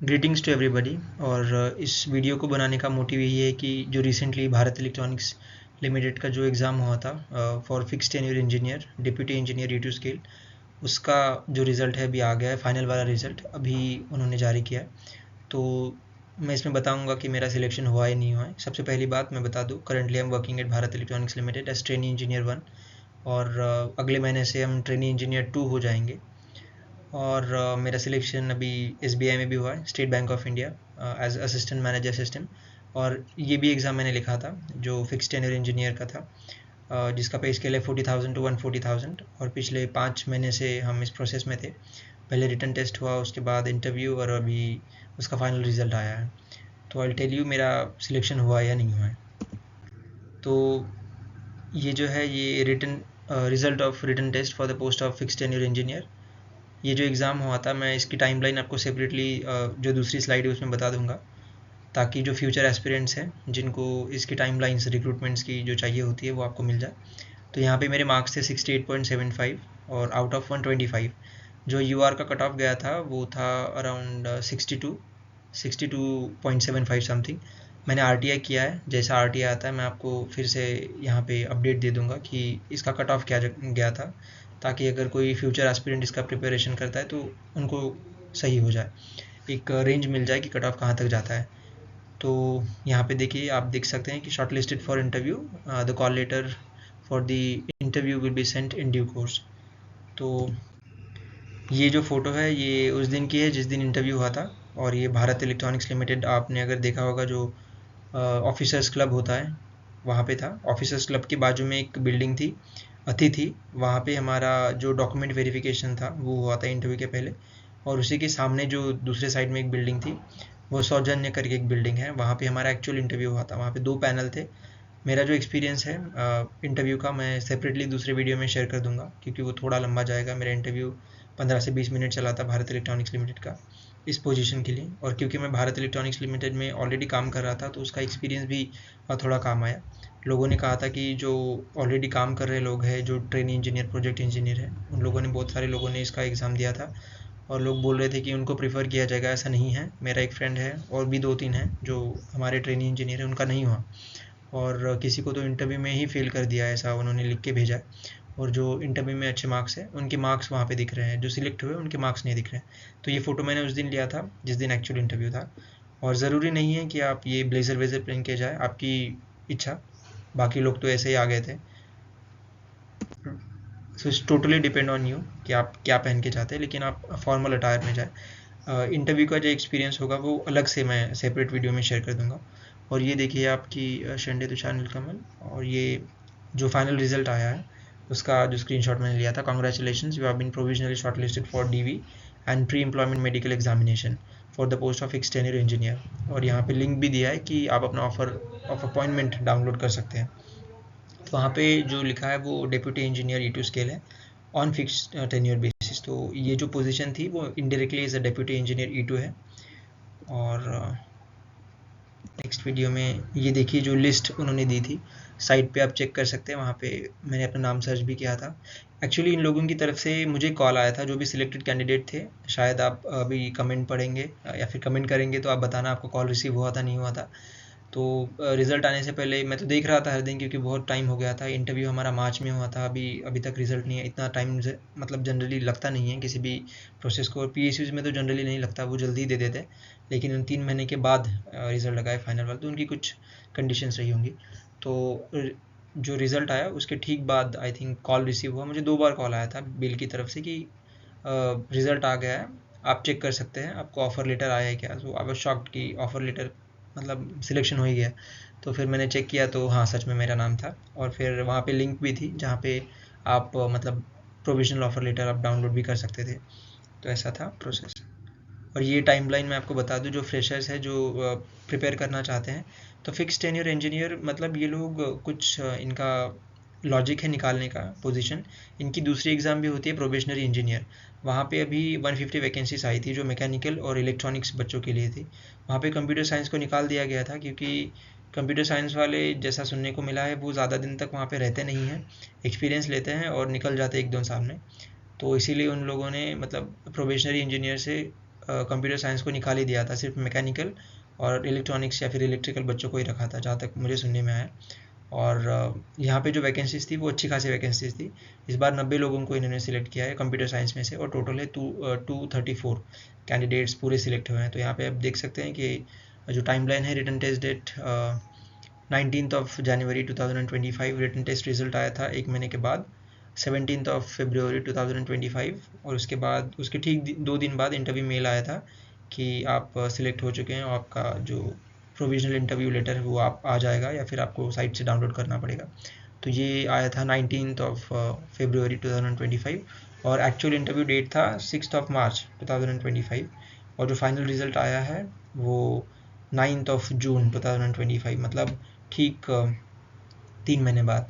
Greetings to everybody. और इस video को बनाने का मोटिव यही है कि जो रिसेंटली भारत इलेक्ट्रॉनिक्स लिमिटेड का जो एग्ज़ाम हुआ था for fix tenure engineer deputy engineer E2 scale, उसका जो रिज़ल्ट है अभी आ गया है। फाइनल वाला रिज़ल्ट अभी उन्होंने जारी किया है। तो मैं इसमें बताऊंगा कि मेरा सिलेक्शन हुआ या नहीं हुआ है। सबसे पहली बात मैं बता दूं, currently I am working at Bharat Electronics Limited as trainee engineer 1, और अगले महीने से हम ट्रेनी इंजीनियर 2 हो जाएंगे। और मेरा सिलेक्शन अभी SBI में भी हुआ है, State Bank of India, as assistant manager system. और ये भी एग्ज़ाम मैंने लिखा था जो फिक्स टेन्योर इंजीनियर का था, जिसका पे स्केल है 40,000 टू 140,000। और पिछले 5 महीने से हम इस प्रोसेस में थे। पहले रिटन टेस्ट हुआ, उसके बाद इंटरव्यू, और अभी उसका फाइनल रिज़ल्ट आया है। तो आई टेल यू मेरा सिलेक्शन हुआ या नहीं हुआ है। तो ये जो है ये written result of written test for the post of fix tenure engineer. ये जो एग्ज़ाम हुआ था, मैं इसकी टाइमलाइन आपको सेपरेटली जो दूसरी स्लाइड है उसमें बता दूंगा, ताकि जो फ्यूचर एस्पिरेंट्स हैं जिनको इसकी टाइमलाइंस रिक्रूटमेंट्स की जो चाहिए होती है वो आपको मिल जाए। तो यहाँ पे मेरे मार्क्स थे 68.75 और आउट ऑफ 125। जो UR का कट ऑफ गया था वो था अराउंड 62.75 समथिंग। मैंने RTI किया है, जैसा RTI आता है मैं आपको फिर से यहाँ पे अपडेट दे दूंगा कि इसका कट ऑफ क्या गया था, ताकि अगर कोई फ्यूचर एस्पिरेंट इसका प्रिपरेशन करता है तो उनको सही हो जाए, एक रेंज मिल जाए कि कट ऑफ कहाँ तक जाता है। तो यहाँ पे देखिए, आप देख सकते हैं कि short listed for interview, the call letter for the interview will be sent in due course. तो ये जो फ़ोटो है ये उस दिन की है जिस दिन इंटरव्यू हुआ था। और ये भारत इलेक्ट्रॉनिक्स लिमिटेड, आपने अगर देखा होगा जो ऑफिसर्स क्लब होता है वहाँ पे था। ऑफिसर्स क्लब के बाजू में एक बिल्डिंग थी, अतिथि, वहाँ पे हमारा जो डॉक्यूमेंट वेरिफिकेशन था वो हुआ था इंटरव्यू के पहले। और उसी के सामने जो दूसरे साइड में एक बिल्डिंग थी, वो सौजन्य करके एक बिल्डिंग है, वहाँ पे हमारा एक्चुअल इंटरव्यू हुआ था। वहाँ पे 2 पैनल थे। मेरा जो एक्सपीरियंस है इंटरव्यू का, मैं सेपरेटली दूसरे वीडियो में शेयर कर दूंगा क्योंकि वो थोड़ा लंबा जाएगा। मेरा इंटरव्यू 15 से 20 मिनट चला था भारत इलेक्ट्रॉनिक्स लिमिटेड का इस पोजीशन के लिए। और क्योंकि मैं भारत इलेक्ट्रॉनिक्स लिमिटेड में ऑलरेडी काम कर रहा था तो उसका एक्सपीरियंस भी थोड़ा काम आया। लोगों ने कहा था कि जो ऑलरेडी काम कर रहे लोग हैं, जो ट्रेनी इंजीनियर, प्रोजेक्ट इंजीनियर है, उन लोगों ने, बहुत सारे लोगों ने इसका एग्ज़ाम दिया था और लोग बोल रहे थे कि उनको प्रीफर किया जाएगा। ऐसा नहीं है, मेरा एक फ्रेंड है और भी 2-3 हैं जो हमारे ट्रेनी इंजीनियर हैं, उनका नहीं हुआ। और किसी को तो इंटरव्यू में ही फेल कर दिया, ऐसा उन्होंने लिख के भेजा है। और जो इंटरव्यू में अच्छे मार्क्स हैं उनके मार्क्स वहाँ पे दिख रहे हैं, जो सिलेक्ट हुए उनके मार्क्स नहीं दिख रहे हैं। तो ये फ़ोटो मैंने उस दिन लिया था जिस दिन एक्चुअल इंटरव्यू था। और ज़रूरी नहीं है कि आप ये ब्लेज़र वेज़र पहन के जाए, आपकी इच्छा। बाकी लोग तो ऐसे ही आ गए थे। So it's totally depend on you कि आप क्या पहन के जाते हैं, लेकिन आप फॉर्मल अटायर में जाए। इंटरव्यू का जो एक्सपीरियंस होगा वो अलग से मैं सेपरेट वीडियो में शेयर कर दूंगा। और ये देखिए आपकी शंडे तुषार नीलकमल। और ये जो फाइनल रिजल्ट आया है उसका जो स्क्रीनशॉट मैंने लिया था। Congratulations, you have been provisionally shortlisted for DV and pre employment medical examination for the post of एक्सटेनियर इंजीनियर। और यहाँ पे लिंक भी दिया है कि आप अपना ऑफर ऑफ अपॉइंटमेंट डाउनलोड कर सकते हैं। तो वहाँ पे जो लिखा है वो डिप्यूटी इंजीनियर E2 स्केल है ऑन फिक्स टेन्योर बेसिस। तो ये जो पोजीशन थी वो indirectly as a deputy engineer E2 है। और नेक्स्ट वीडियो में ये देखिए जो लिस्ट उन्होंने दी थी, साइट पे आप चेक कर सकते हैं। वहाँ पे मैंने अपना नाम सर्च भी किया था। एक्चुअली इन लोगों की तरफ से मुझे कॉल आया था, जो भी सिलेक्टेड कैंडिडेट थे। शायद आप अभी कमेंट पढ़ेंगे या फिर कमेंट करेंगे तो आप बताना आपको कॉल रिसीव हुआ था नहीं हुआ था। तो रिज़ल्ट आने से पहले मैं तो देख रहा था हर दिन, क्योंकि बहुत टाइम हो गया था। इंटरव्यू हमारा मार्च में हुआ था, अभी तक रिज़ल्ट नहीं है। इतना टाइम मतलब जनरली लगता नहीं है किसी भी प्रोसेस को। और PSUs में तो जनरली नहीं लगता, वो जल्दी दे देते हैं। लेकिन 3 महीने के बाद रिज़ल्ट लगा है फाइनल वाला, तो उनकी कुछ कंडीशंस रही होंगी। तो जो रिज़ल्ट आया उसके ठीक बाद आई थिंक कॉल रिसीव हुआ। मुझे 2 बार कॉल आया था बिल की तरफ से कि रिज़ल्ट आ गया है, आप चेक कर सकते हैं, आपको ऑफ़र लेटर आया है क्या। सो आई वाज शॉक्ड कि ऑफ़र लेटर मतलब सिलेक्शन हो ही गया। तो फिर मैंने चेक किया तो हाँ, सच में मेरा नाम था। और फिर वहाँ पे लिंक भी थी जहाँ पे आप मतलब प्रोविजनल ऑफ़र लेटर आप डाउनलोड भी कर सकते थे। तो ऐसा था प्रोसेस। और ये टाइमलाइन मैं आपको बता दूं, जो फ्रेशर्स है जो प्रिपेयर करना चाहते हैं, तो फिक्स टेन्योर इंजीनियर मतलब ये लोग कुछ इनका लॉजिक है निकालने का पोजीशन। इनकी दूसरी एग्ज़ाम भी होती है प्रोबेशनरी इंजीनियर। वहाँ पे अभी 150 वैकेंसीज आई थी जो मैकेनिकल और इलेक्ट्रॉनिक्स बच्चों के लिए थी। वहाँ पे कंप्यूटर साइंस को निकाल दिया गया था क्योंकि कंप्यूटर साइंस वाले, जैसा सुनने को मिला है, वो ज़्यादा दिन तक वहाँ पे रहते नहीं हैं, एक्सपीरियंस लेते हैं और निकल जाते हैं 1-2 साल में। तो इसीलिए उन लोगों ने मतलब प्रोबेशनरी इंजीनियर से कंप्यूटर साइंस को निकाल ही दिया था, सिर्फ मैकेनिकल और इलेक्ट्रॉनिक्स या फिर इलेक्ट्रिकल बच्चों को ही रखा था, जहाँ तक मुझे सुनने में आया। और यहाँ पे जो वैकेंसीज थी वो अच्छी खासी वैकेंसीज थी। इस बार 90 लोगों को इन्होंने सिलेक्ट किया है कंप्यूटर साइंस में से, और टोटल है 234 कैंडिडेट्स पूरे सिलेक्ट हुए हैं। तो यहाँ पे आप देख सकते हैं कि जो टाइमलाइन है, रिटन टेस्ट डेट 19 जनवरी 2025, रिटन टेस्ट रिजल्ट आया था 1 महीने के बाद 17 फरवरी 2025, और उसके बाद उसके ठीक 2 दिन बाद इंटरव्यू मेल आया था कि आप सिलेक्ट हो चुके हैं, और आपका जो प्रोविजनल इंटरव्यू लेटर है वो आप आ जाएगा, या फिर आपको साइट से डाउनलोड करना पड़ेगा। तो ये आया था 19 फरवरी 2025, और एक्चुअल इंटरव्यू डेट था 6 मार्च 2025, और जो फाइनल रिजल्ट आया है वो 9 जून 2025, मतलब ठीक 3 महीने बाद।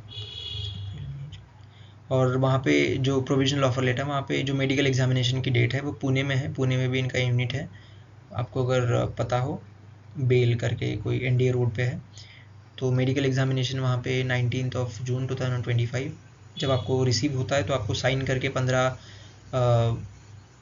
और वहाँ पे जो प्रोविजनल ऑफर लेटर, वहाँ पे जो मेडिकल एग्जामिनेशन की डेट है वो पुणे में है, पुणे में भी इनका यूनिट है, आपको अगर पता हो, बेल करके कोई एनडीए रोड पे है। तो मेडिकल एग्जामिनेशन वहाँ पे 19 जून 2025, जब आपको रिसीव होता है तो आपको साइन करके 15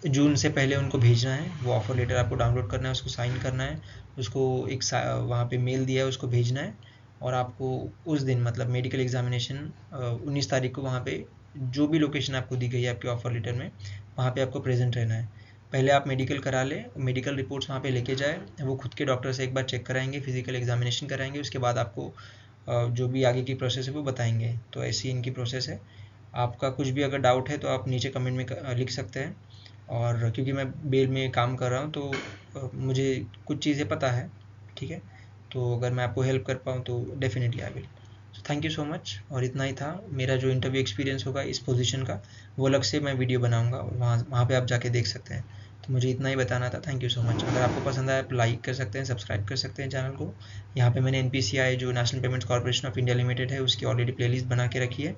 जून से पहले उनको भेजना है। वो ऑफर लेटर आपको डाउनलोड करना है, उसको साइन करना है, उसको एक वहाँ पे मेल दिया है उसको भेजना है, और आपको उस दिन मतलब मेडिकल एग्जामिनेशन 19 तारीख को वहाँ पे जो भी लोकेशन आपको दी गई है आपके ऑफर लेटर में, वहाँ पे आपको प्रेजेंट रहना है। पहले आप मेडिकल करा लें, मेडिकल रिपोर्ट्स वहाँ पे लेके जाए, वो खुद के डॉक्टर से एक बार चेक कराएंगे, फिजिकल एग्जामिनेशन कराएंगे, उसके बाद आपको जो भी आगे की प्रोसेस है वो बताएंगे। तो ऐसी इनकी प्रोसेस है। आपका कुछ भी अगर डाउट है तो आप नीचे कमेंट में लिख सकते हैं, और क्योंकि मैं बेल में काम कर रहा हूँ तो मुझे कुछ चीज़ें पता है, ठीक है। तो अगर मैं आपको हेल्प कर पाऊँ तो definitely I will. So thank you so much, और इतना ही था मेरा जो इंटरव्यू एक्सपीरियंस होगा इस पोजीशन का, वो अलग से मैं वीडियो बनाऊंगा, और वहाँ पे आप जाके देख सकते हैं। तो मुझे इतना ही बताना था। Thank you so much. अगर आपको पसंद आया आप लाइक कर सकते हैं, सब्सक्राइब कर सकते हैं चैनल को। यहाँ पे मैंने NPCI जो national payments corporation of India limited है उसकी ऑलरेडी प्लेलिस्ट बना के रखी है।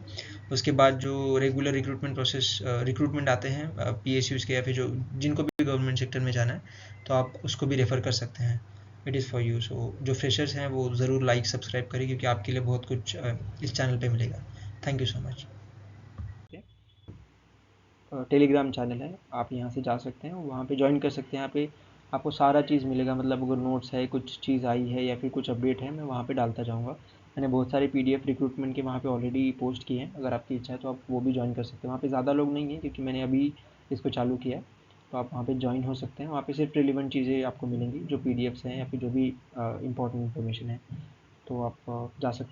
उसके बाद जो रेगुलर रिक्रूटमेंट प्रोसेस रिक्रूटमेंट आते हैं PSUs के, या फिर जो जिनको भी गवर्नमेंट सेक्टर में जाना है, तो आप उसको भी रेफ़र कर सकते हैं। It is for you. So जो फ्रेशर्स हैं वो ज़रूर लाइक सब्सक्राइब करें, क्योंकि आपके लिए बहुत कुछ इस चैनल पे मिलेगा। Thank you so much. Telegram channel है, आप यहाँ से जा सकते हैं, वहाँ पे ज्वाइन कर सकते हैं। यहाँ पे आपको सारा चीज़ मिलेगा, मतलब अगर नोट्स है, कुछ चीज़ आई है या फिर कुछ अपडेट है, मैं वहाँ पे डालता जाऊँगा। मैंने बहुत सारे PDF रिक्रूटमेंट के वहाँ पे ऑलरेडी पोस्ट किए हैं, अगर आपकी इच्छा है तो आप वो भी ज्वाइन कर सकते हैं। वहाँ पे ज़्यादा लोग नहीं हैं क्योंकि मैंने अभी इसको चालू किया है, तो आप वहाँ पे ज्वाइन हो सकते हैं। वहाँ पे सिर्फ रिलेवेंट चीज़ें आपको मिलेंगी, जो PDFs हैं या फिर जो भी इंपॉर्टेंट इन्फॉर्मेशन है, तो आप जा सकते हैं।